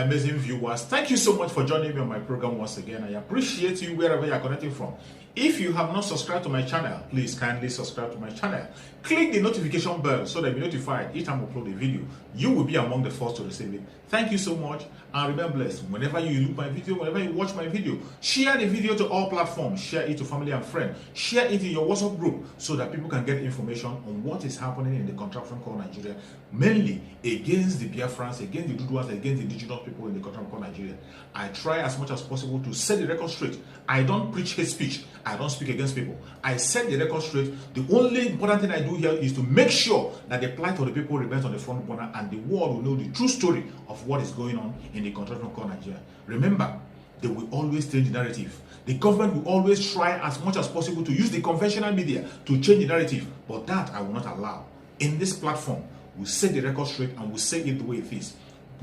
amazing viewers. Thank you so much for joining me on my program once again. I appreciate you wherever you are connecting from. If you have not subscribed to my channel, please kindly subscribe to my channel. Click the notification bell so that you'll be notified each time I upload a video. You will be among the first to receive it. Thank you so much and remember blessed. Whenever you look my video, whenever you watch my video, share the video to all platforms. Share it to family and friends. Share it in your WhatsApp group so that people can get information on what is happening in the contraption called Nigeria, mainly against the Biafrans, against the Duduas, against the indigenous people in the contraption called Nigeria. I try as much as possible to set the record straight. I don't preach hate speech. I don't speak against people. I set the record straight. The only important thing I do here is to make sure that the plight of the people remains on the front burner and the world will know the true story of what is going on in the contraption called Nigeria. Remember, they will always change the narrative. The government will always try as much as possible to use the conventional media to change the narrative, but that I will not allow. In this platform, we'll set the record straight and we'll say it the way it is.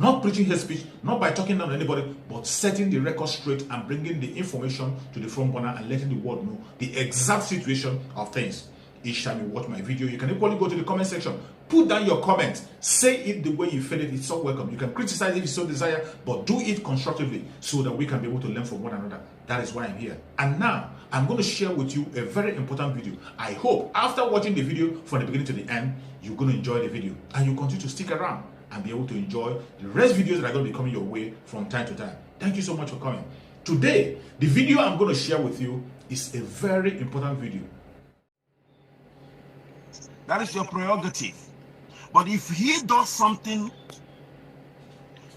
Not preaching hate speech, not by talking down to anybody, but setting the record straight and bringing the information to the front burner and letting the world know the exact situation of things. Each time you watch my video, you can equally go to the comment section, put down your comment, say it the way you feel it. It's so welcome. You can criticize if you so desire, but do it constructively so that we can be able to learn from one another. That is why I'm here. And now, I'm going to share with you a very important video. I hope after watching the video from the beginning to the end, you're going to enjoy the video and you continue to stick around and be able to enjoy the rest videos that are going to be coming your way from time to time. Thank you so much for coming. Today, the video I'm going to share with you is a very important video. That is your prerogative. But if he does something,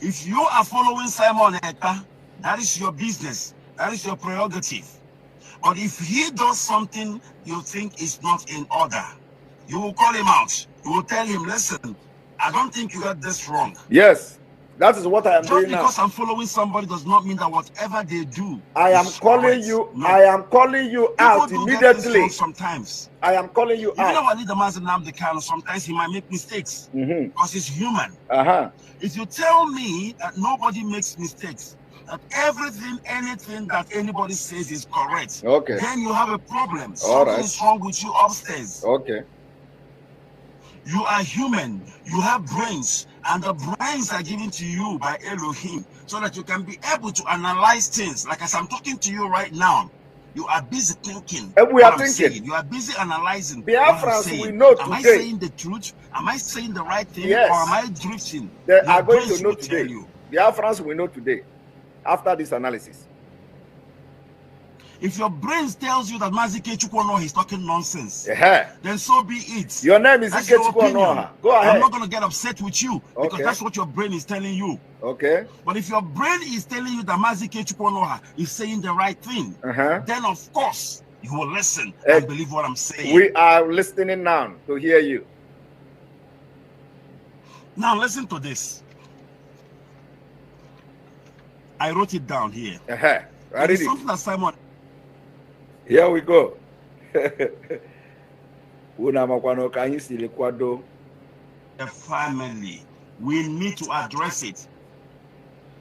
if you are following Simon Ekpa, that is your business. That is your prerogative. But if he does something you think is not in order, you will call him out. You will tell him, listen, I don't think you got this wrong. Yes, that is what I am doing now. Just because I'm following somebody does not mean that whatever they do. I am calling you. No. I am calling you out immediately. Sometimes I am calling you out. You know what? The Mazi Nnamdi Kanu, sometimes he might make mistakes because he's human. If you tell me that nobody makes mistakes, that anything that anybody says is correct, okay, then you have a problem. Something is wrong with you upstairs. Okay. You are human, you have brains, and the brains are given to you by Elohim so that you can be able to analyze things. Like as I'm talking to you right now, you are busy thinking. And we are thinking. You are busy analyzing. Biafrans, we know today. Am I saying the truth? Am I saying the right thing? Yes. Or am I drifting? They are going to know today. Biafrans will know today after this analysis. If your brain tells you that Mazi Simone is talking nonsense, then so be it. Your name is Simone Ekpa. Go ahead. I'm not going to get upset with you because that's what your brain is telling you. Okay. But if your brain is telling you that Mazi Simone is saying the right thing, then of course you will listen and believe what I'm saying. We are listening now to hear you. Now listen to this. I wrote it down here. It's something that Simon. Here we go. The family, we need to address it.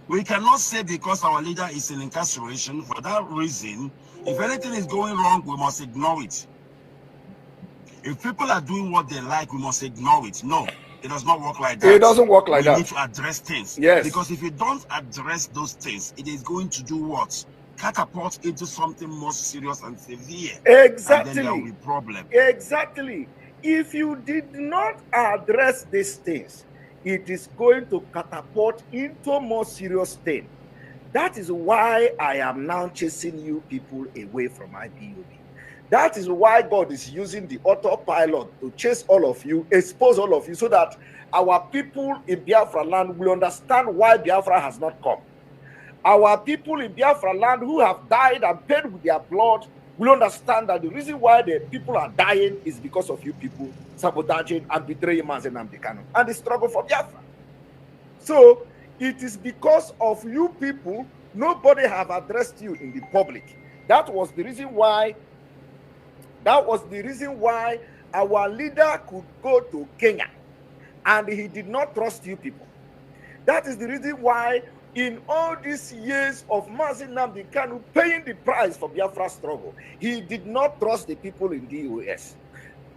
We cannot say because our leader is in incarceration for that reason, if anything is going wrong, we must ignore it. If people are doing what they like, we must ignore it. No, it does not work like that. It doesn't work like that. We need to address things. Yes. Because if you don't address those things, it is going to do what? Catapult into something more serious and severe. Exactly. And then there will be problem. Exactly. If you did not address these things, it is going to catapult into more serious thing. That is why I am now chasing you people away from IPOB. That is why God is using the autopilot to chase all of you, expose all of you, so that our people in Biafra land will understand why Biafra has not come. Our people in Biafra land who have died and paid with their blood will understand that the reason why the people are dying is because of you people sabotaging and betraying Mazi Nnamdi Kanu and the struggle for Biafra. So it is because of you people, nobody have addressed you in the public. That was the reason why our leader could go to Kenya and he did not trust you people. That is the reason why in all these years of Mazi Nnamdi Kanu paying the price for Biafra struggle, he did not trust the people in the US.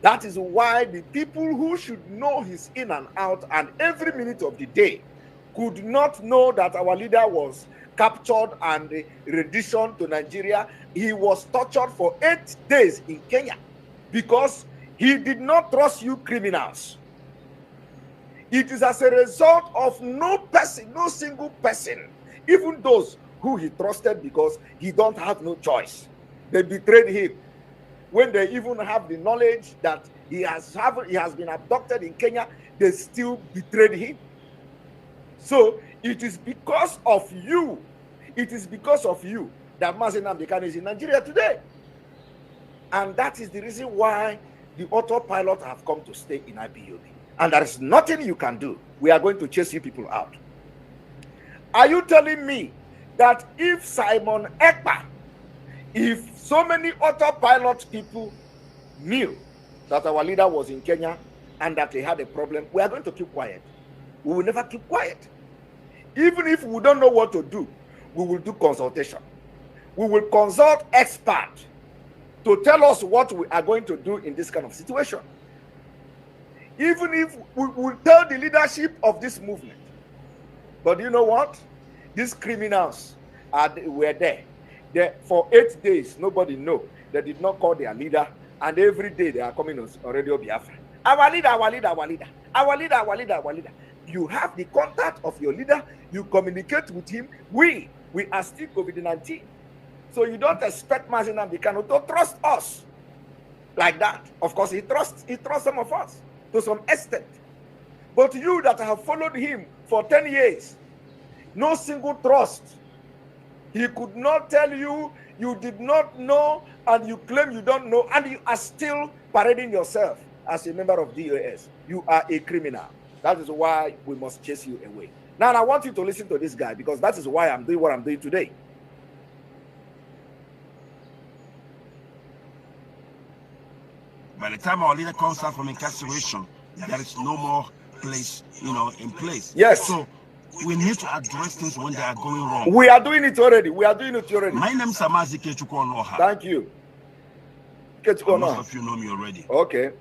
That is why the people who should know his in and out and every minute of the day could not know that our leader was captured and renditioned to Nigeria. He was tortured for 8 days in Kenya because he did not trust you criminals. It is as a result of no person, no single person, even those who he trusted, because he don't have no choice. They betrayed him. When they even have the knowledge that he has been abducted in Kenya, they still betrayed him. So it is because of you. It is because of you that Mazi Nnamdi Kanu is in Nigeria today. And that is the reason why the autopilot have come to stay in IPOB. And there is nothing you can do. We are going to chase you people out. Are you telling me that if Simon Ekpa, if so many autopilot people knew that our leader was in Kenya and that he had a problem, we are going to keep quiet? We will never keep quiet. Even if we don't know what to do, we will do consultation. We will consult experts to tell us what we are going to do in this kind of situation. Even if we will tell the leadership of this movement. But you know what? These criminals were there. For 8 days, nobody know. They did not call their leader. And every day they are coming on Radio Biafra. Our leader, our leader, our leader. Our leader, our leader, our leader. You have the contact of your leader. You communicate with him. We are still COVID-19. So you don't expect Mazi Nnamdi Kanu to trust us like that. Of course, he trusts some of us to some extent. But you that have followed him for 10 years, no single trust. He could not tell you, you did not know, and you claim you don't know, and you are still parading yourself as a member of DOS. You are a criminal. That is why we must chase you away. Now, I want you to listen to this guy, because that is why I'm doing what I'm doing today. By the time our leader comes out from incarceration, there is no more place, in place. Yes. So we need to address things when they are going wrong. We are doing it already. We are doing it already. My name is Mazi Simone Ekpa. Thank you. Most of you know me already. Okay.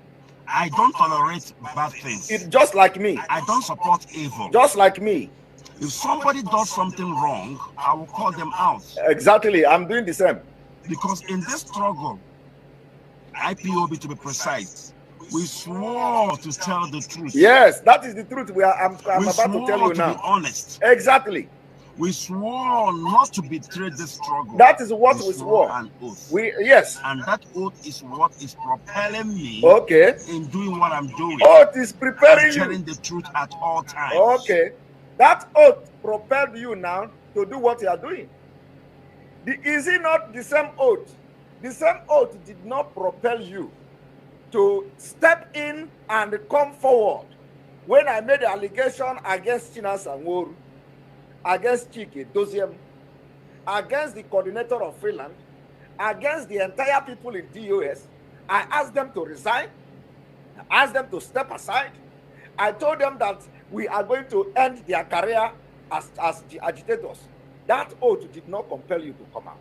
I don't tolerate bad things. It's just like me. I don't support evil. Just like me. If somebody does something wrong, I will call them out. Exactly. I'm doing the same. Because in this struggle, IPOB to be precise, we swore to tell the truth. Yes, that is the truth. I'm about to tell you now. Be honest. Exactly. We swore not to betray this struggle. That is what we swore. An oath. Yes. And that oath is what is propelling me. Okay. In doing what I'm doing. Oath is preparing you. Telling the truth at all times. Okay. That oath propelled you now to do what you are doing. Is it not the same oath? The same oath did not propel you to step in and come forward when I made the allegation against Chinasa Nworu, against Chike Doziem, against the coordinator of Freeland, against the entire people in DOS. I asked them to resign. I asked them to step aside. I told them that we are going to end their career as the agitators. That oath did not compel you to come out.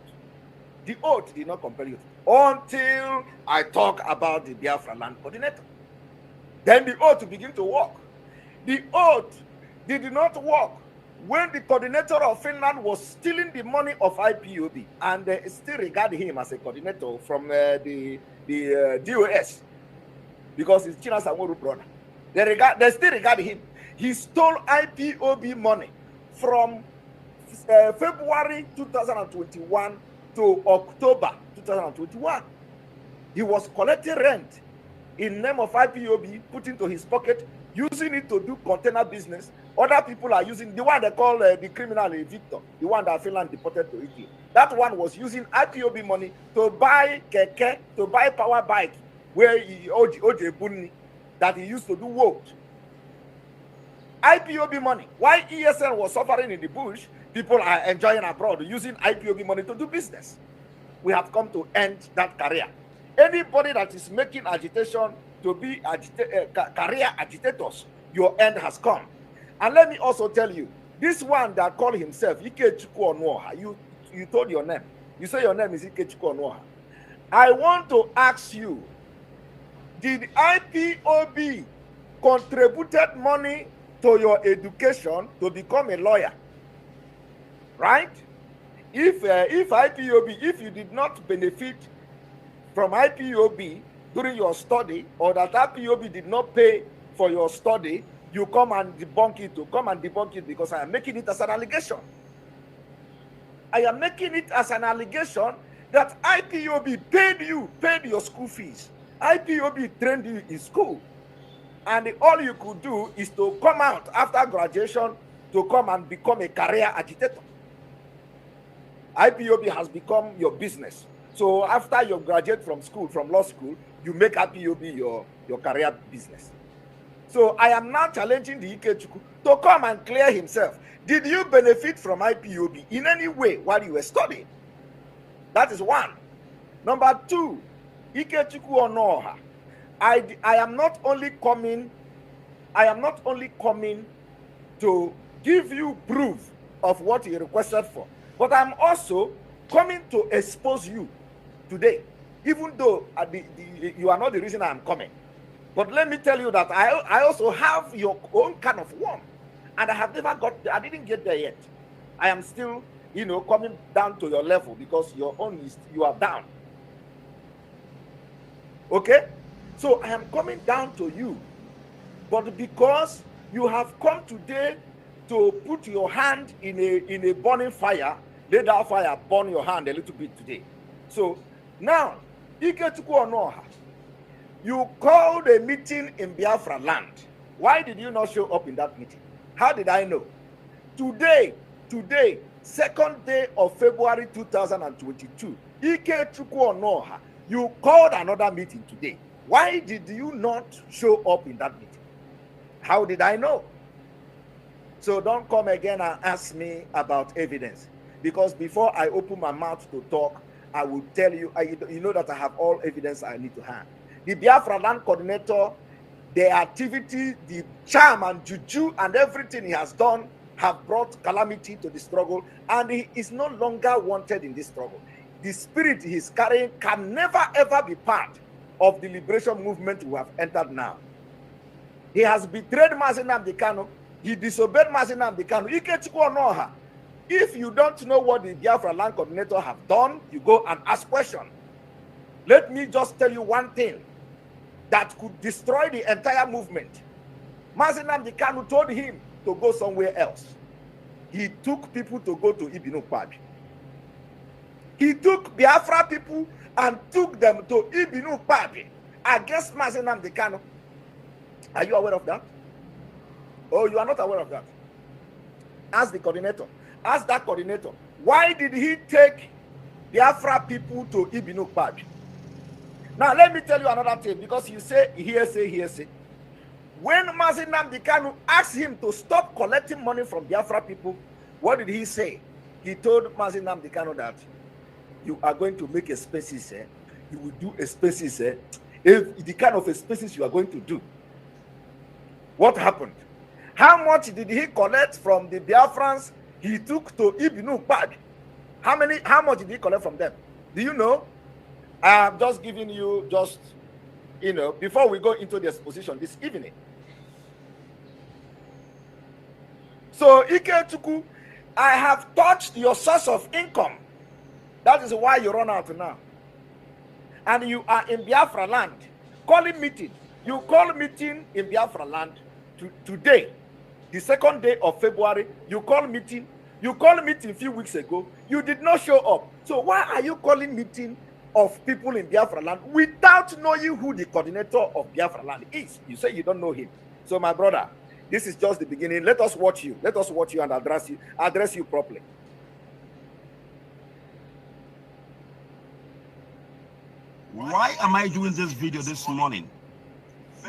The oath did not compel you until I talk about the Biafra land coordinator. Then the oath begin to work. The oath did not work when the coordinator of Finland was stealing the money of IPOB, and they still regard him as a coordinator from the DOS because he's Chinasa Nworu brother. They still regard him. He stole IPOB money from February 2021 to October 2021. He was collecting rent in name of IPOB, put into his pocket, using it to do container business. Other people are using the one they call the criminal Victor, the one that Finland deported to Italy. That one was using IPOB money to buy keke, to buy power bike, where he OJ Bunni, that he used to do work. IPOB money. Why ESL was suffering in the bush, people are enjoying abroad using IPOB money to do business. We have come to end that career. Anybody that is making agitation to be career agitators, your end has come. And let me also tell you, this one that called himself Ikechukwu Onwoha, you told your name. You say your name is Ikechukwu Onwoha. I want to ask you, did IPOB contributed money to your education to become a lawyer, right? If IPOB, if you did not benefit from IPOB during your study, or that IPOB did not pay for your study, you come and debunk it, to come and debunk it, because I am making it as an allegation. I am making it as an allegation that IPOB paid your school fees. IPOB trained you in school. And all you could do is to come out after graduation to come and become a career agitator. IPOB has become your business. So after you graduate from school, from law school, you make IPOB your career business. So I am now challenging the Ikechukwu to come and clear himself. Did you benefit from IPOB in any way while you were studying? That is one. Number two, Ikechukwu Onoha. I am not only coming to give you proof of what you requested for, but I'm also coming to expose you today, even though you are not the reason I'm coming. But let me tell you that I also have your own kind of one, and I didn't get there yet. I am still, coming down to your level, because your own is, you are down. Okay? So I am coming down to you, but because you have come today to put your hand in a burning fire, let that fire burn your hand a little bit today. So now, Ikechukwu Onoha, you called a meeting in Biafra land. Why did you not show up in that meeting? How did I know? Today, 2nd day of February 2022, Ikechukwu Onoha, you called another meeting today. Why did you not show up in that meeting? How did I know? So don't come again and ask me about evidence, because before I open my mouth to talk, I will tell you, you know that I have all evidence I need to have. The Biafra land coordinator, the activity, the charm and juju and everything he has done have brought calamity to the struggle, and he is no longer wanted in this struggle. The spirit he is carrying can never ever be part of the liberation movement we have entered now. He has betrayed Mazi Nnamdi Kanu. He disobeyed Mazi Nnamdi Kanu. Ikechukwu Onoha. If you don't know what the Biafra land coordinator have done, you go and ask questions. Let me just tell you one thing that could destroy the entire movement. Mazi Nnamdi Kanu told him to go somewhere else. He took people to go to Ibinu Kwabi. He took Biafra people and took them to Ibinu Kwabi against Mazi Nnamdi Kanu. Are you aware of that? Oh, you are not aware of that? Ask the coordinator. Ask that coordinator. Why did he take Biafra people to Ibinu Kwabi? Now, let me tell you another thing, because you say hearsay. When Mazi Nnamdi Kanu asked him to stop collecting money from Biafra people, what did he say? He told Mazi Nnamdi Kanu that you are going to make expenses, you will do expenses, if the kind of expenses you are going to do. What happened? How much did he collect from the Biafrans he took to Ibinu Kwabi? How much did he collect from them? Do you know? I have just given you before we go into the exposition this evening. So, Ikechukwu, I have touched your source of income. That is why you run out now. And you are in Biafra land, calling meeting. You call meeting in Biafra land today, the 2nd day of February. You call meeting. You called meeting a few weeks ago. You did not show up. So why are you calling meeting of people in Biafra land without knowing who the coordinator of Biafra land is? You say you don't know him. So my brother, this is just the beginning. Let us watch you. Let us watch you and address you properly. Why am I doing this video this morning?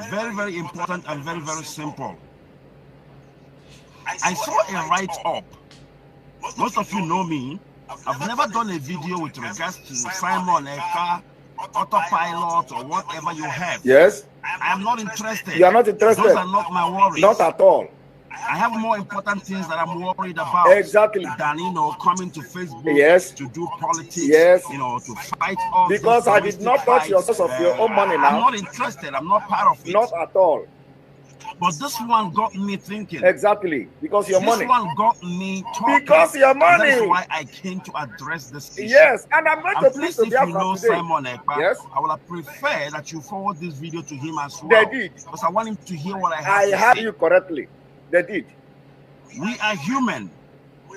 Very, very important and very, very simple. I saw a write-up. Most of you know me. I've never done a video with regards to Simon Ekpa, autopilot, or whatever you have. Yes. I am not interested. You are not interested. Those are not my worries. Not at all. I have more important things that I'm worried about. Exactly. Than coming to Facebook. Yes. To do politics. Yes. To fight all. Because I did not touch your source of your own money now. I'm not interested. I'm not part of it. Not at all. But this one got me thinking. Exactly, because your money. This one got me talking. Because your money. That's why I came to address this issue. Yes, and I'm going to please, to if you know today. Simon Ekpa, yes, I would have preferred that you forward this video to him as well. They did. Because I want him to hear what I have to heard say. you correctly. They did. We are human.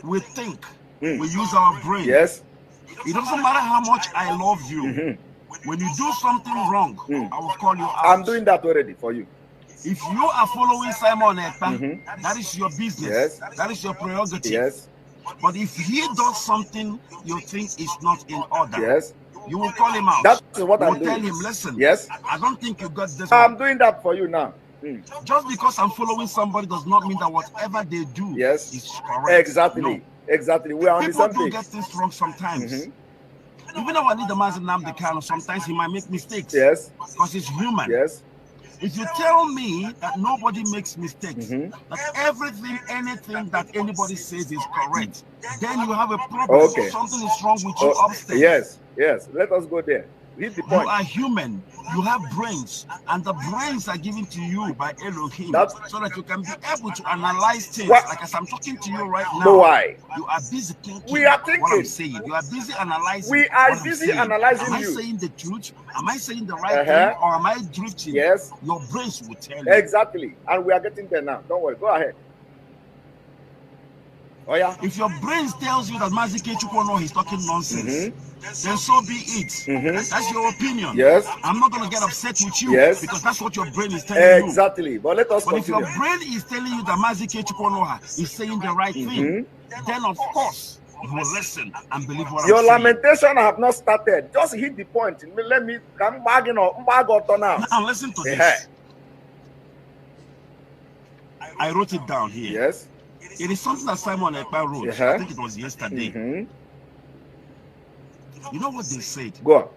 We think. We use our brain. Yes. It doesn't matter how much I love you. When you do something wrong, I will call you out. I'm doing that already for you. If you are following Simon Ekpa, that is your business. Yes. That is your prerogative. Yes. But if he does something you think is not in order, yes, you will call him out. That's what I'm doing. Tell him, listen, yes, I don't think you got this. I'm doing that for you now. Just because I'm following somebody does not mean that whatever they do is correct. Exactly. No. Exactly. We are on the same page. People do get things wrong sometimes. Even though I need the Mazi Nnamdi Kanu, sometimes he might make mistakes. Yes. Because he's human. Yes. If you tell me that nobody makes mistakes, that everything, anything that anybody says is correct, then you have a problem. Okay. Something is wrong with you upstairs. Yes, yes. Let us go there. Read the point. You are human. You have brains, and the brains are given to you by Elohim, so that you can be able to analyze things. Like as I'm talking to you right now, no, why? You are busy thinking. We are thinking. What I'm saying. You are busy analyzing. We are busy analyzing. Am I saying the truth? Am I saying the right thing, or am I drifting? Yes. Your brains will tell you. Exactly, and we are getting there now. Don't worry. Go ahead. Oh yeah. If your brain tells you that Mazi Kechukwono is talking nonsense, then so be it. That's your opinion. Yes. I'm not gonna get upset with you. Yes. Because that's what your brain is telling you. Exactly. But let us continue. If your brain is telling you that Mazi Kechukwono is saying the right thing, then of course you will listen and believe what I'm saying. Your lamentation have not started. Just hit the point. Let me come back now. Now listen to this. I wrote it down here. Yes. It is something that Simon Ekpa wrote. I think it was yesterday. You know what they said? Go on.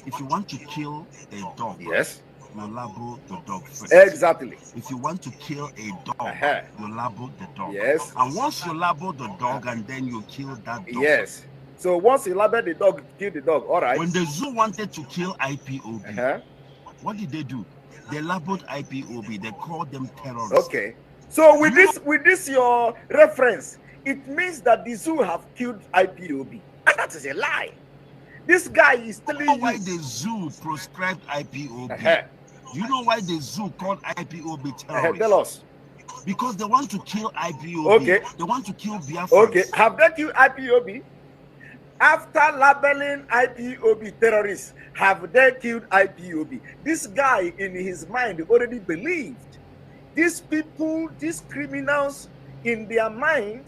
If you want to kill a dog, yes, you label the dog first. Exactly. If you want to kill a dog, you label the dog. Yes. And once you label the dog and then you kill that dog. Yes. So once you label the dog, kill the dog. All right. When the zoo wanted to kill IPOB, what did they do? They labeled IPOB. They called them terrorists. Okay. So with this your reference, it means that the zoo have killed IPOB. And that is a lie. This guy is telling you why the zoo proscribed IPOB. You know why the zoo called IPOB terrorists? Tell us. Because they want to kill IPOB. Okay. They want to kill Biafra. Okay. Have they killed IPOB? After labeling IPOB terrorists, have they killed IPOB? This guy in his mind already believed. These people, these criminals in their mind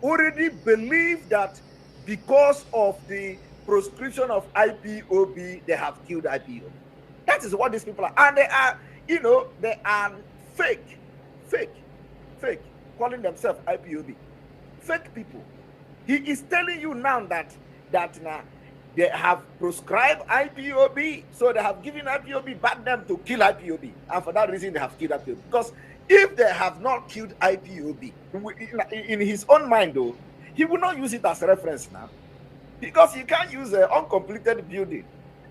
already believe that because of the proscription of IPOB, they have killed IPOB. That is what these people are. And they are, they are fake, calling themselves IPOB. Fake people. He is telling you now that they have proscribed IPOB, so they have given IPOB back them to kill IPOB. And for that reason, they have killed IPOB. Because if they have not killed IPOB, in his own mind though, he will not use it as a reference now. Because you can't use an uncompleted building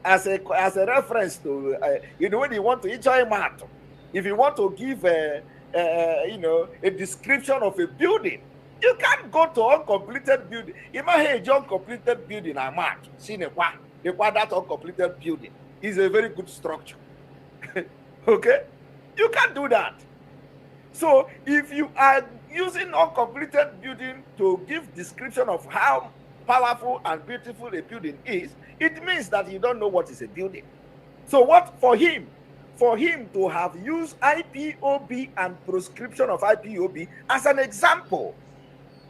as a reference to, when you want to enjoy matter. If you want to give a description of a building, you can't go to uncompleted building. Imagine a uncompleted building, I mark. See that uncompleted building is a very good structure. Okay? You can't do that. So if you are using uncompleted building to give description of how powerful and beautiful a building is, it means that you don't know what is a building. So what for him to have used IPOB and proscription of IPOB as an example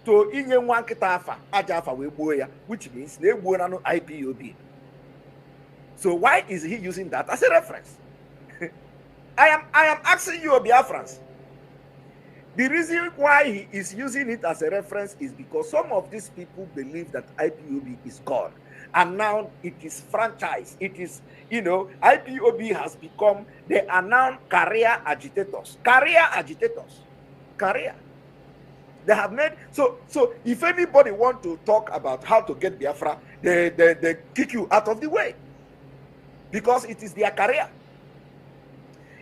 to which means they were not IPOB. So why is he using that as a reference? I am asking you, Biafrans. The reason why he is using it as a reference is because some of these people believe that IPOB is gone. And now it is franchise. It is, IPOB has become, they are now career agitators. Career. They have made, so if anybody want to talk about how to get Biafra, they kick you out of the way. Because it is their career.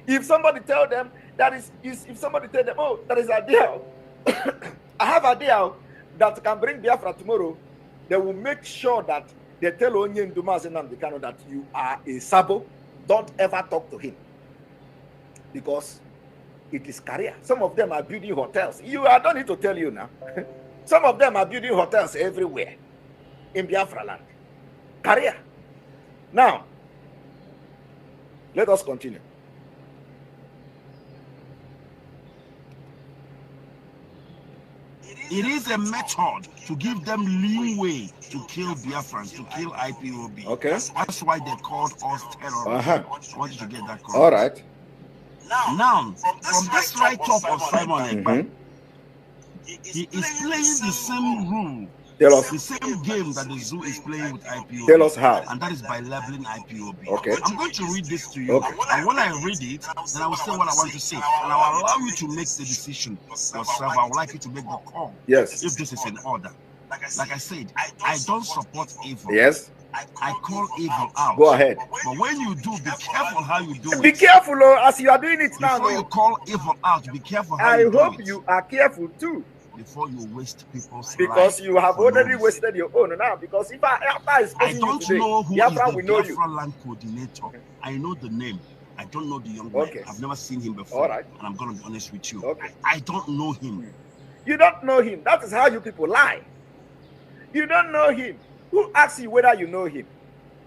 If somebody tell them, That is if somebody tell them, oh, there is a deal, I have a deal that can bring Biafra tomorrow, they will make sure that they tell Onye Mazi Nnamdi Kanu that you are a sabo. Don't ever talk to him, because it is career. Some of them are building hotels. I don't need to tell you now. Some of them are building hotels everywhere in Biafra land. Career. Now, let us continue. It is a method to give them leeway to kill Biafrans, to kill IPOB. Okay. That's why they called us terrorists. I want you to get that correct. All right. Now, from this write-up of Simon Ekpa, he is playing the same rule, the same game that the zoo is playing with IPOB. Tell us how. And that is by labeling IPOB. Okay. I'm going to read this to you. Okay. And when I read it, then I will say what I want to say. And I will allow you to make the decision yourself. I would like you to make the call. Yes. If this is in order. Like I said, I don't support evil. Yes. I call evil out. Go ahead. But when you do, be careful how you do it. Be careful, as you are doing it now. Before you call evil out, be careful how you do it. I hope you are careful too. Before you waste people's lives. Because you have already wasted your own now. Because if Ekpa is I don't today, know who is the Biafra land coordinator. I know the name. I don't know the young man. Okay. I've never seen him before. All right. And I'm going to be honest with you. Okay. I don't know him. You don't know him. That is how you people lie. You don't know him. Who asks you whether you know him?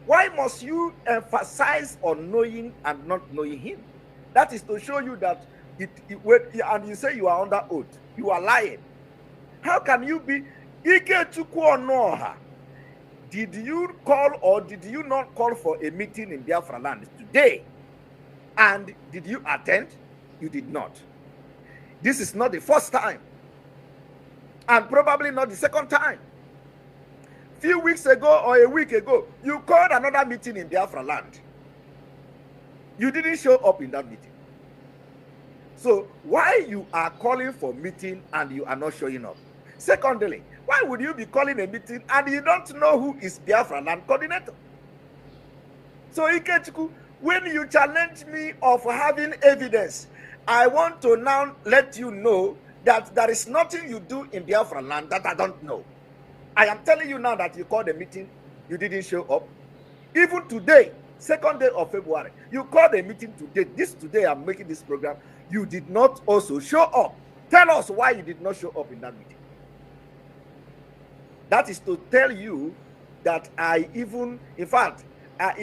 Why must you emphasize on knowing and not knowing him? That is to show you that and you say you are under oath. You are lying. How can you be Ike Chukwuonoha? Did you call or did you not call for a meeting in Biafra land today? And did you attend? You did not. This is not the first time. And probably not the second time. Few weeks ago or a week ago, you called another meeting in Biafra land. You didn't show up in that meeting. So why you are calling for meeting and you are not showing up? Secondly, why would you be calling a meeting and you don't know who is Biafra land coordinator? So Ikechukwu, when you challenge me of having evidence, I want to now let you know that there is nothing you do in Biafra land that I don't know. I am telling you now that you called a meeting, you didn't show up. Even today, 2nd day of February, you called a meeting today. Today I'm making this program. You did not also show up. Tell us why you did not show up in that meeting. That is to tell you that I even, in fact,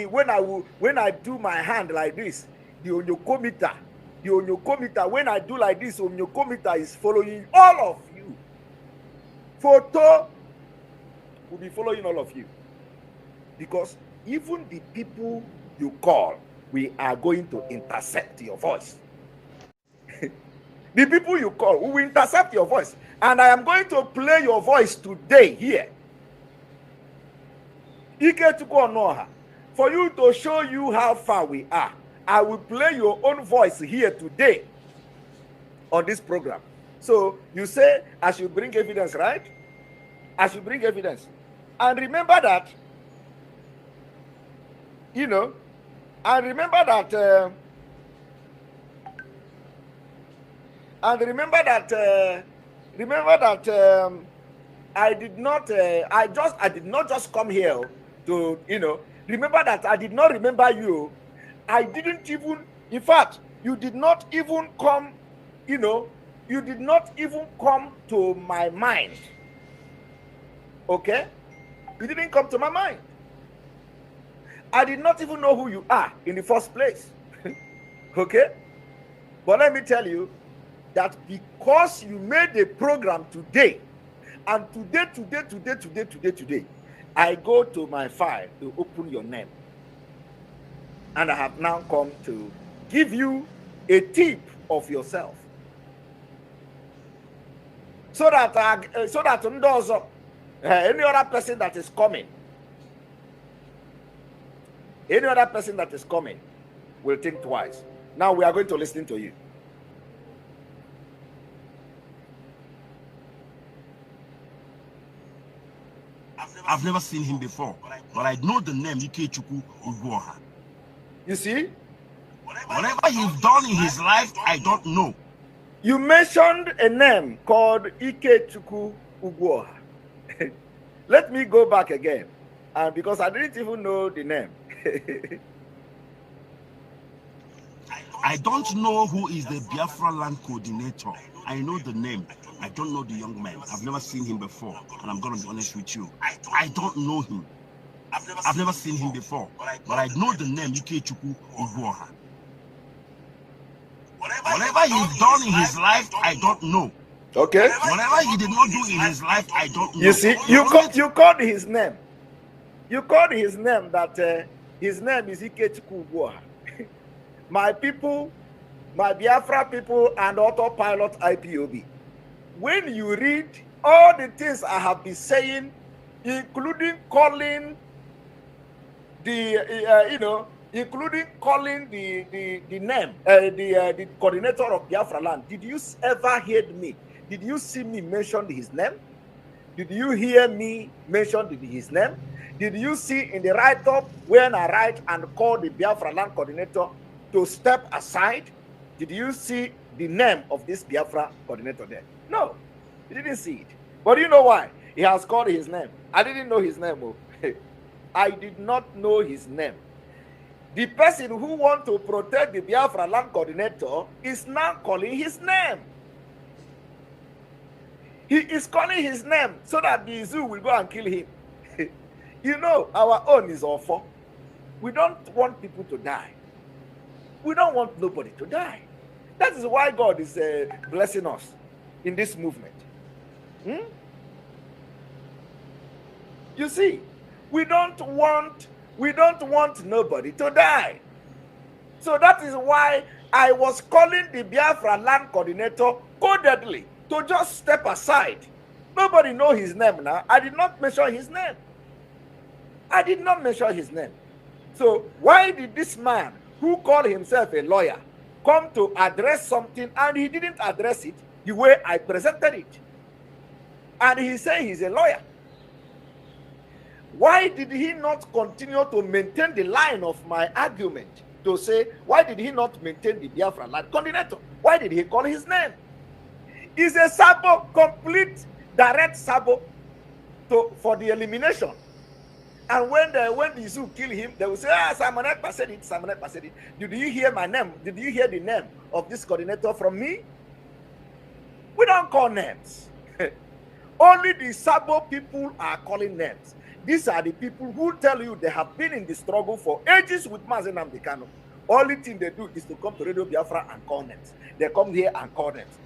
when I do my hand like this, the onyokometer, when I do like this, onyokometer is following all of you. Photo will be following all of you. Because even the people you call, we are going to intercept your voice. The people you call, we will intercept your voice. And I am going to play your voice today here. Ike Chukwuonoha, for you to show you how far we are, I will play your own voice here today on this program. So you say I should bring evidence, right? I should bring evidence. And remember that, and remember that, I did not just come here to, remember that I did not remember you. I didn't even, in fact, you did not even come, you did not even come to my mind. Okay? You didn't come to my mind. I did not even know who you are in the first place. Okay? But let me tell you that because you made a program today, and today, I go to my file to open your name. And I have now come to give you a tip of yourself. So that any other person that is coming, will think twice. Now we are going to listen to you. I've never seen him before, but I know the name Ikechukwu Ugwoha. You see, Whatever he's done in his life, I don't know. You mentioned a name called Ikechukwu Ugwoha. Let me go back again, because I didn't even know the name. I don't know who is the Biafra land coordinator. I know the name. I don't know the young man. I've never seen him before, and I'm going to be honest with you. I don't know him. I've never seen him before, but I know the name Ikechukwu Ugwoha. Whatever he's done in his life, I don't know. Okay. Whatever he did not do in his life, I don't know. You see, you called his name. You called his name that his name is Ikechukwu Ugwoha. My people, my Biafra people, and autopilot IPOB. When you read all the things I have been saying, including calling the including calling the name the coordinator of Biafra land, did you ever hear me? Did you see me mention his name? Did you hear me mention his name? Did you see in the write-up when I write and call the Biafra land coordinator to step aside? Did you see the name of this Biafra coordinator there? No, you didn't see it. But you know why? He has called his name. I didn't know his name. I did not know his name. The person who wants to protect the Biafra land coordinator is now calling his name. He is calling his name so that the zoo will go and kill him. You know, our own is awful. We don't want people to die. We don't want nobody to die. That is why God is blessing us in this movement. You see, we don't want nobody to die. So that is why I was calling the Biafra land coordinator codedly to just step aside. Nobody know his name now. I did not mention his name. I did not mention his name. So why did this man who called himself a lawyer come to address something and he didn't address it the way I presented it? And he said he's a lawyer. Why did he not continue to maintain the line of my argument to say, why did he not maintain the Biafra land coordinator? Why did he call his name? It's a sabo, complete direct sabo for the elimination. And when the zoo kill him, they will say, Simon Ekpa said it, Simon Ekpa said it. Did you hear my name? Did you hear the name of this coordinator from me? We don't call names. Only the sabo people are calling names. These are the people who tell you they have been in the struggle for ages with Mazi Nnamdi Kanu. Only thing they do is to come to Radio Biafra and call names. They come here and call names.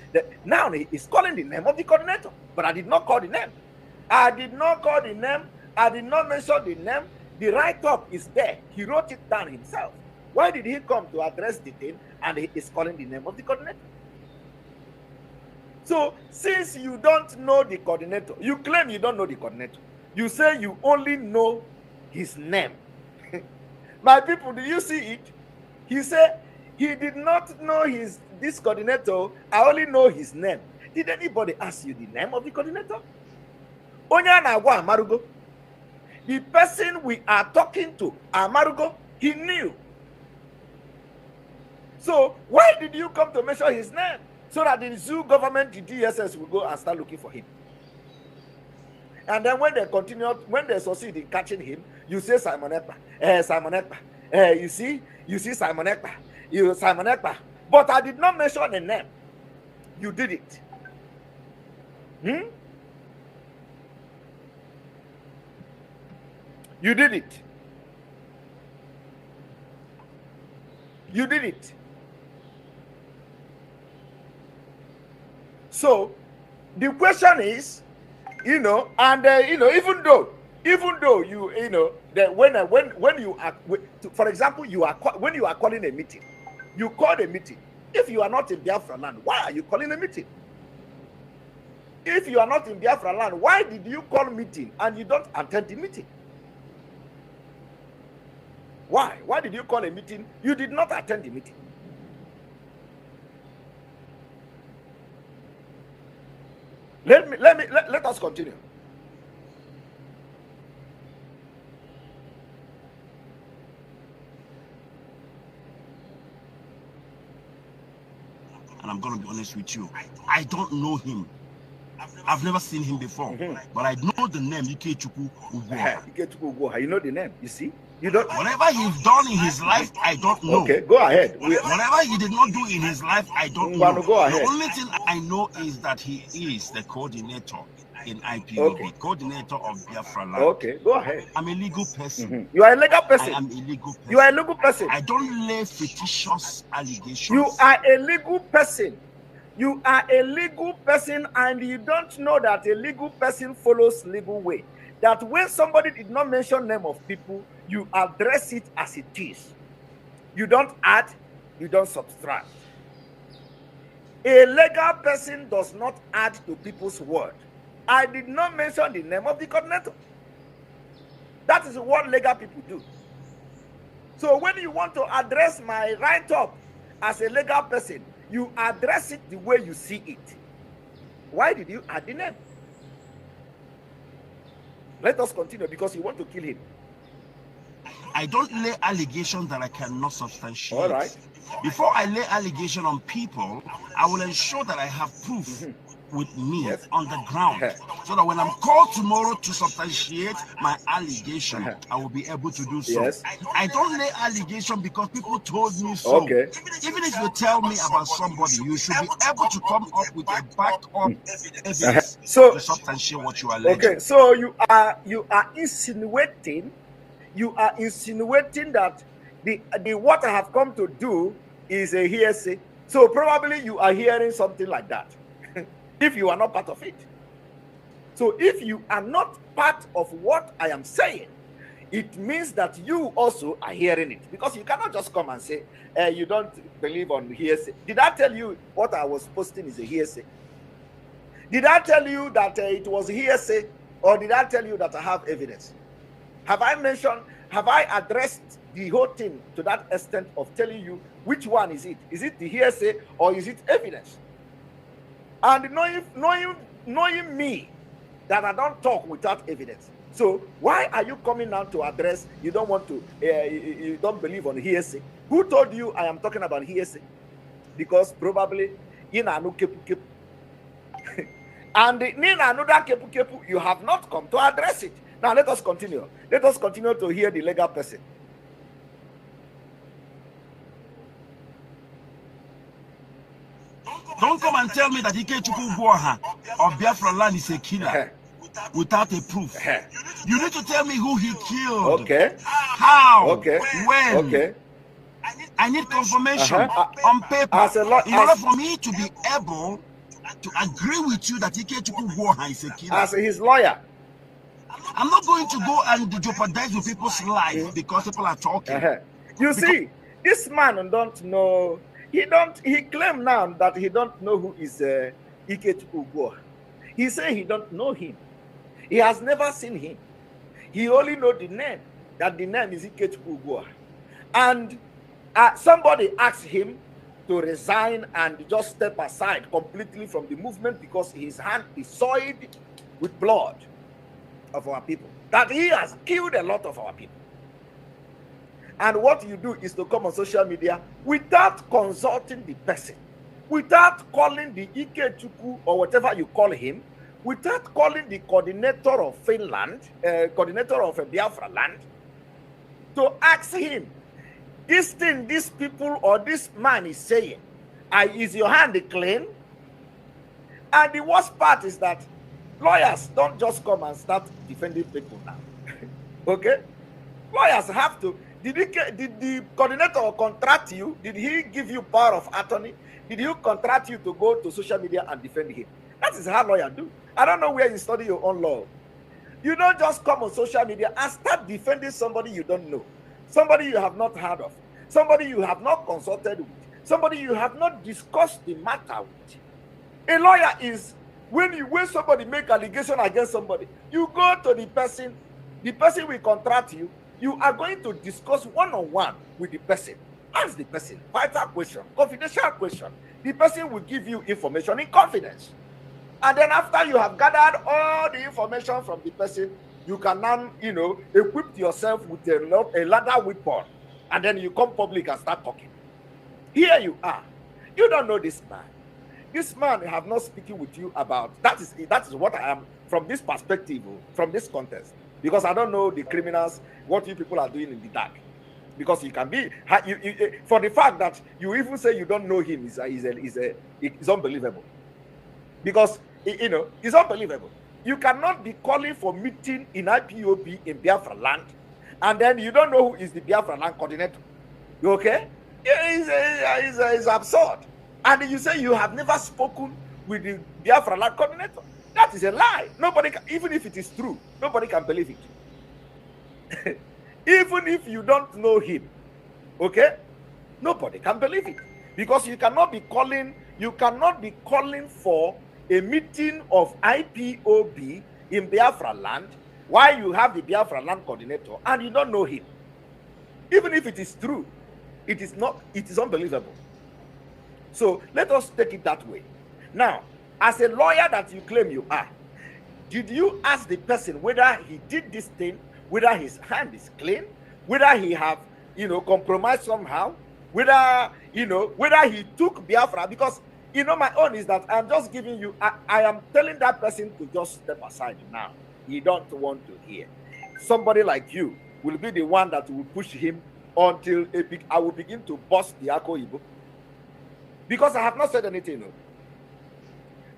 Now he is calling the name of the coordinator, but I did not call the name. I did not call the name. I did not mention the name. The write-up is there. He wrote it down himself. Why did he come to address the thing and he is calling the name of the coordinator? So, since you don't know the coordinator, you claim you don't know the coordinator. You say you only know his name. My people, do you see it? He said he did not know this coordinator. I only know his name. Did anybody ask you the name of the coordinator? Onyanagwa Amarugo. The person we are talking to, Amarugo, he knew. So why did you come to mention his name? So that the zoo government, the DSS, will go and start looking for him. And then when they succeed in catching him, you say Simon Ekpa, Simon Ekpa. You see Simon Ekpa, Simon Ekpa. But I did not mention the name. You did it. You did it. You did it. So the question is, even though that when you are, for example, when you are calling a meeting, you call a meeting. If you are not in Biafra land, why are you calling a meeting? If you are not in Biafra land, why did you call meeting and you don't attend the meeting? Why? Why did you call a meeting? You did not attend the meeting. Let us continue. I'm going to be honest with you. I don't know him. I've never seen him before, but I know the name Ikechukwu Ugwoha. Ikechukwu Ugwoha, you know the name, you see? You don't. Whatever he's done in his life, I don't know. Okay, go ahead. Whatever he did not do in his life, I don't know. Go ahead. The only thing I know is that he is the coordinator in IPOB, coordinator of Biafra land. Okay, go ahead. I'm a legal person. You are a legal person. I am a legal person. You are a legal person. I don't lay fictitious allegations. You are a legal person. You are a legal person, and you don't know that a legal person follows legal way. That when somebody did not mention name of people, you address it as it is. You don't add, you don't subtract. A legal person does not add to people's word. I did not mention the name of the coordinator. That is what legal people do. So when you want to address my write-up as a legal person, you address it the way you see it. Why did you add the name? Let us continue, because you want to kill him. I don't lay allegations that I cannot substantiate. All right. Before I lay allegation on people, I will ensure that I have proof with me on the ground, so that when I'm called tomorrow to substantiate my allegation, I will be able to do so. I don't lay allegation because people told me so. Even if you tell me about somebody, you should be able to come up with a backup evidence to substantiate what you are alleging. Okay, so you are insinuating that the what I have come to do is a hearsay. So probably you are hearing something like that. If you are not part of it. So if you are not part of what I am saying, it means that you also are hearing it. Because you cannot just come and say, you don't believe on hearsay. Did I tell you what I was posting is a hearsay? Did I tell you that it was hearsay? Or did I tell you that I have evidence? Have I addressed the whole thing to that extent of telling you which one is it? Is it the hearsay or is it evidence? And knowing me, that I don't talk without evidence. So why are you coming now to address? You don't want to. You don't believe on hearsay. Who told you I am talking about hearsay? Because probably Nina kepu kepu, and Nina know that kepu kepu. You have not come to address it. Now let us continue. Let us continue to hear the legal person. Don't come and tell me that Ikechukwu Ugwoha of Biafra land is a killer without a proof. You need to tell me who he killed. Okay. How? Okay. When? Okay. I need confirmation on paper in order for me to be able to agree with you that Ikechukwu Ugwoha is a killer. As his lawyer. I'm not going to go and jeopardize with people's life because people are talking. You see, this man don't know. He claimed now that he don't know who is Ikechukwu Ugwoha. He said he don't know him. He has never seen him. He only know the name, that the name is Ikechukwu Ugwoha. And somebody asked him to resign and just step aside completely from the movement because his hand is soiled with blood of our people. That he has killed a lot of our people. And what you do is to come on social media without consulting the person, without calling the Ikechukwu or whatever you call him, without calling the coordinator of Finland, coordinator of Biafra land, to ask him, this thing, these people or this man is saying, is your hand clean? And the worst part is that lawyers don't just come and start defending people now. Okay? Lawyers have to. Did the coordinator contract you? Did he give you power of attorney? Did you contract you to go to social media and defend him? That is how lawyers do. I don't know where you study your own law. You don't just come on social media and start defending somebody you don't know, somebody you have not heard of, somebody you have not consulted with, somebody you have not discussed the matter with. A lawyer is when somebody make allegation against somebody, you go to the person will contract you. You are going to discuss one-on-one with the person. Ask the person, vital question, confidential question. The person will give you information in confidence. And then after you have gathered all the information from the person, you can now, equip yourself with a ladder weapon. And then you come public and start talking. Here you are. You don't know this man. This man have not speaking with you about that is what I am from this perspective, from this context, because I don't know the criminals, what you people are doing in the dark. Because you can be for the fact that you even say you don't know him is unbelievable. Because it's unbelievable. You cannot be calling for meeting in IPOB in Biafra land, and then you don't know who is the Biafra land coordinator. You okay? It's absurd. And you say you have never spoken with the Biafra land coordinator. That is a lie. Nobody can, even if it is true, nobody can believe it. Even if you don't know him, okay, nobody can believe it, because you cannot be calling for a meeting of IPOB in Biafra land while you have the Biafra land coordinator and you don't know him. Even if it is true, it is unbelievable. So let us take it that way. Now, as a lawyer that you claim you are, did you ask the person whether he did this thing, whether his hand is clean, whether he have, compromised somehow, whether he took Biafra? Because, my own is that I'm just giving you, I am telling that person to just step aside now. He don't want to hear. Somebody like you will be the one that will push him until I will begin to bust the Ako Igbo. Because I have not said anything. No.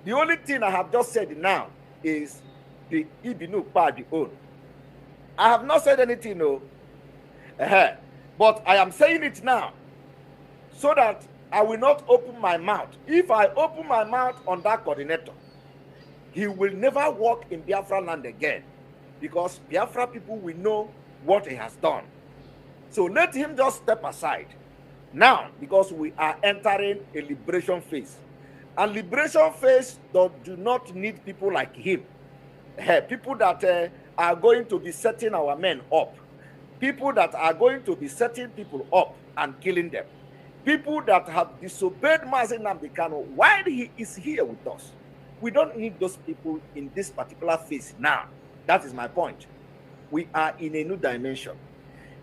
The only thing I have just said now is the Ibinu party own. I have not said anything, no. But I am saying it now so that I will not open my mouth. If I open my mouth on that coordinator, he will never walk in Biafra land again, because Biafra people will know what he has done. So let him just step aside now, because we are entering a liberation phase. And liberation phase do not need people like him. People that are going to be setting our men up. People that are going to be setting people up and killing them. People that have disobeyed Mazi Nnamdi Kanu while he is here with us. We don't need those people in this particular phase now. That is my point. We are in a new dimension.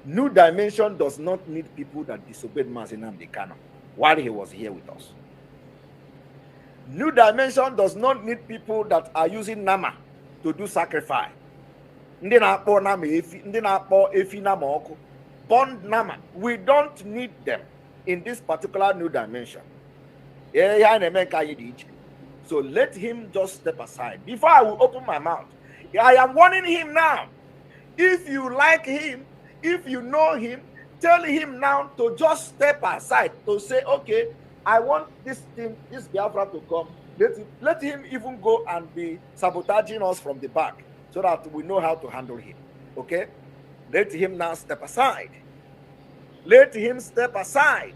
New dimension does not need people that disobeyed Mazi Nnamdi Kanu while he was here with us. New dimension does not need people that are using Nama to do sacrifice. Bond Nama. We don't need them in this particular new dimension. So let him just step aside. Before I will open my mouth, I am warning him now. If you like him, if you know him, tell him now to just step aside, to say, okay, I want this thing, this Biafra to come. Let him even go and be sabotaging us from the back so that we know how to handle him. Okay? Let him now step aside. Let him step aside.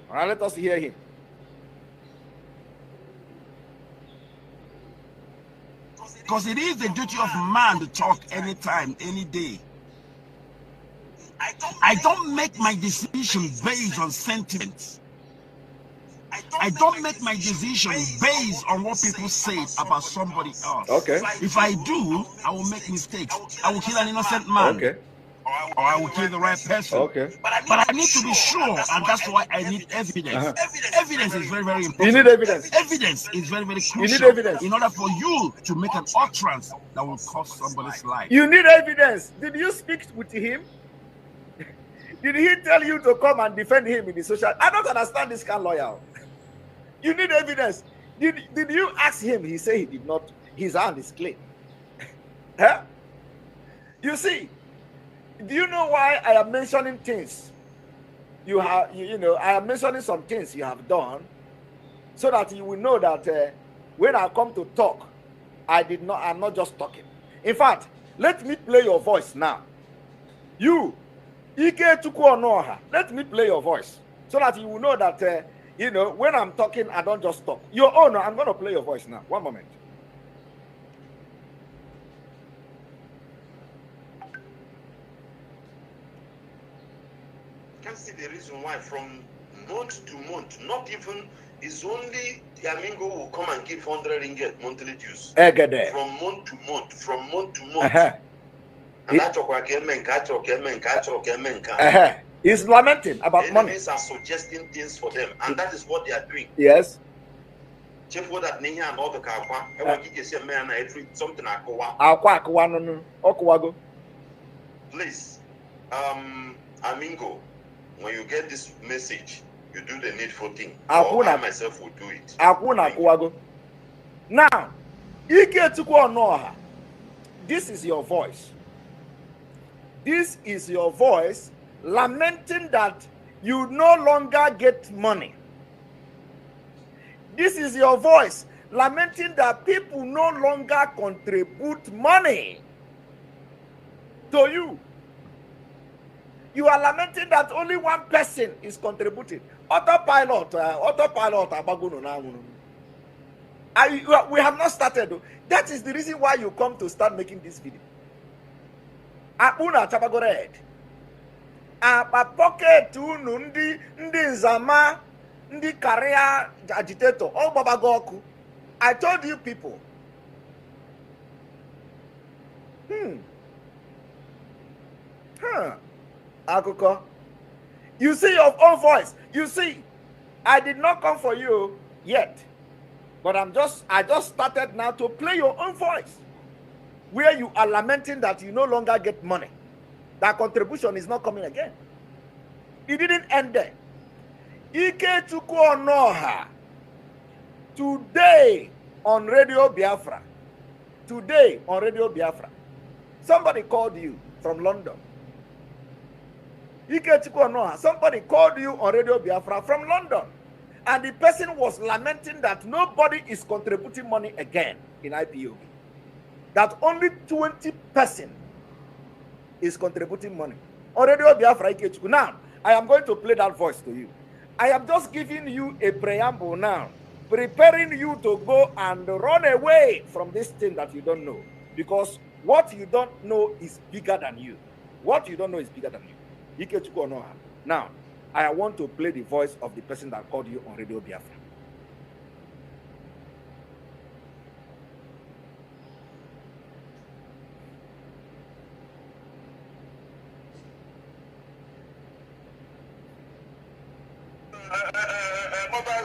All right, let us hear him. Because it is the duty of man to talk anytime, any day. I don't make my decision based on sentiments. I don't make my decision based on what people say about somebody else. Okay. If I do, I will make mistakes. I will kill an innocent man. Okay. Or I will kill the right person. Okay. But I need to be sure, and that's why I need evidence. Evidence is very, very important. You need evidence. Evidence is very, very crucial. You need evidence. In order for you to make an utterance that will cost somebody's life. You need evidence. Did you speak with him? Did he tell you to come and defend him in the social? I don't understand this kind of lawyer. You need evidence. Did you ask him? He said he did not. His hand is clean. Huh? You see, do you know why I am mentioning things? I am mentioning some things you have done, so that you will know that when I come to talk, I'm not just talking. In fact, let me play your voice now. You, Ike Tukuonoha, let me play your voice, so that you will know that when I'm talking, I don't just talk. Your owner, I'm going to play your voice now. One moment. Can see the reason why from month to month, not even is only Yamingo will come and give 100 ringgit monthly dues. From month to month, And that's He's lamenting about money. Enemies are suggesting things for them, and that is what they are doing. Yes. Chief, what that Ninya and all the Kakwa, I want you to say, man, I treat something Akawa. Okwago. Please, Amingo, when you get this message, you do the needful thing. Or I myself will do it. Now, this is your voice. This is your voice lamenting that you no longer get money. This is your voice lamenting that people no longer contribute money to you. You are lamenting that only one person is contributing. Autopilot. We have not started. That is the reason why you come to start making this video. Apuna chabagored. Apa pocket ndi nzama ndi career agitator. Oh Baba Goku. I told you people. Akuko. You see your own voice. You see, I did not come for you yet. But I just started now to play your own voice. Where you are lamenting that you no longer get money. That contribution is not coming again. It didn't end there. Ike Chukwu Onoha. Today on Radio Biafra. Today on Radio Biafra. Somebody called you from London. Ike Chukwu Onoha. Somebody called you on Radio Biafra from London. And the person was lamenting that nobody is contributing money again in IPOB. That only 20% is contributing money. On Radio Biafra Ike Chukwu. Now, I am going to play that voice to you. I am just giving you a preamble now, preparing you to go and run away from this thing that you don't know. Because what you don't know is bigger than you. What you don't know is bigger than you. Ike Chukwu Onoha. Now, I want to play the voice of the person that called you on Radio Biafra.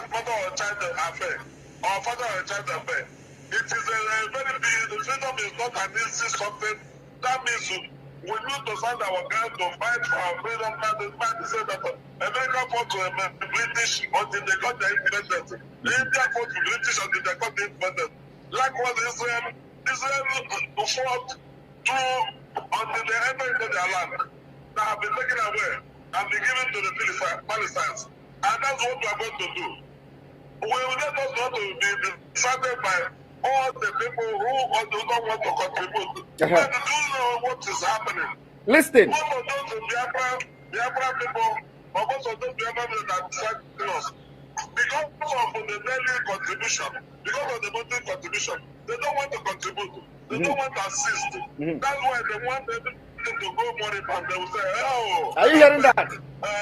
Mother or child affair, or father or child affair. It is a very big, freedom is not an easy something. That means we need to send our guys to fight for our freedom. Man say that America fought to the British until they got their independence. India fought to British until they got their independence. Likewise, Israel fought to until they enter into their land that have been taken away and been given to the Palestinians. And that's what we are going to do. We will not want to be decided by all the people who do not want to contribute. But do know what is happening. Listen. Most of those Biafra people, or most of those Biafra people that decide us, because of the daily contribution, because of the monthly contribution, they don't want to contribute. They don't want to assist. That's why they want them to go more and they will say, oh. Are you hearing that? We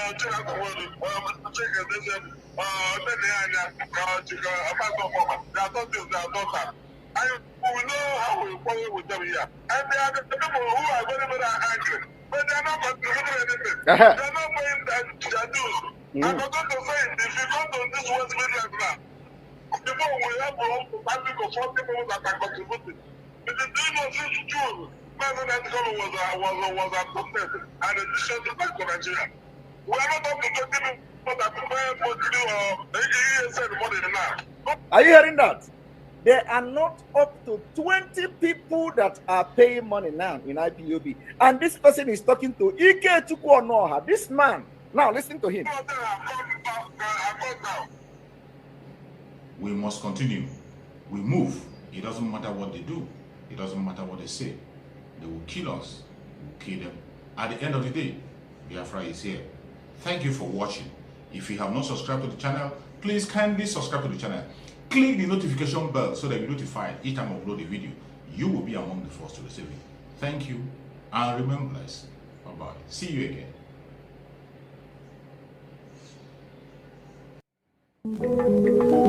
know how we follow with them here. And they are the people who are very, very angry. But they are not contributing anything. They are not paying their dues. I'm going to say, if you come to this West Midlands now, people will have to family of 4 people that are contributing. It is doing us since June. President Kanu was appointed and it is to back to Nigeria. We are not up to 20 people that prepare for the money now. Are you hearing that? There are not up to 20 people that are paying money now in IPOB. And this person is talking to Ike Chukwu Onoha. This man. Now listen to him. We must continue. We move. It doesn't matter what they do. It doesn't matter what they say. They will kill us. We will kill them. At the end of the day, Biafra is here. Thank you for watching. If you have not subscribed to the channel, please kindly subscribe to the channel. Click the notification bell so that you're notified each time I upload a video. You will be among the first to receive it. Thank you and remain blessed. Bye-bye. See you again.